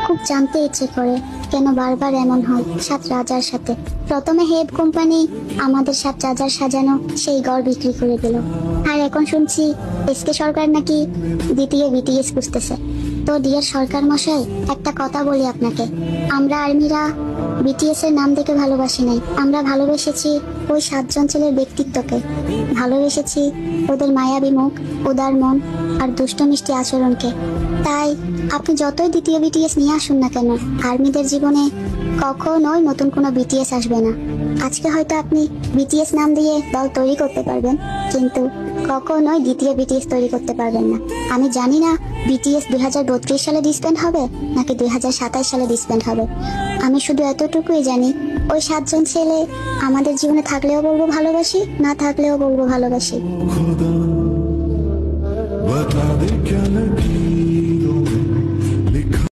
খুব জানতে ইচ্ছে করে কেন বারবার এমন হয় সাত রাজার সাথে। প্রথমে হেড কোম্পানি আমাদের সাত রাজার সাজানো সেই ঘর বিক্রি করে দিল, আর এখন শুনছি এসকে সরকার নাকি দ্বিতীয় বিটিএস খুঁজতেছে। তো ডিয়ার সরকার মশাই, একটা কথা বলি আপনাকে, আমরা আর্মিরা বিটিএস এর নাম দেখে ভালোবাসি নাই, আমরা ভালোবেসেছি ওই সাতজন ছেলের ব্যক্তিত্বকে, ভালোবেসেছি ওদের মায়াবী মুখ, উদার মন আর দুষ্ট মিষ্টি আচরণকে। তাই আপনি যতই দ্বিতীয় বিটিএস নিয়ে আসুন না কেন, আর্মিদের জীবনে কখনোই নতুন কোনো বিটিএস আসবে না। আজকে হয়তো আপনি বিটিএস নাম দিয়ে দল তৈরি করতে পারবেন, কিন্তু কখনোই দ্বিতীয় বিটিএস তৈরি করতে পারবেন না। আমি জানি না বিটিএস 2032 সালে ডিসব্যান্ড হবে নাকি 2027 সালে ডিসব্যান্ড হবে। আমি শুধু এতটুকুই জানি, ওই সাতজন ছেলে আমাদের জীবনে থাকলেও বলবো ভালোবাসি, না থাকলেও বলবো ভালোবাসি। खुदा बता दे क्या लगी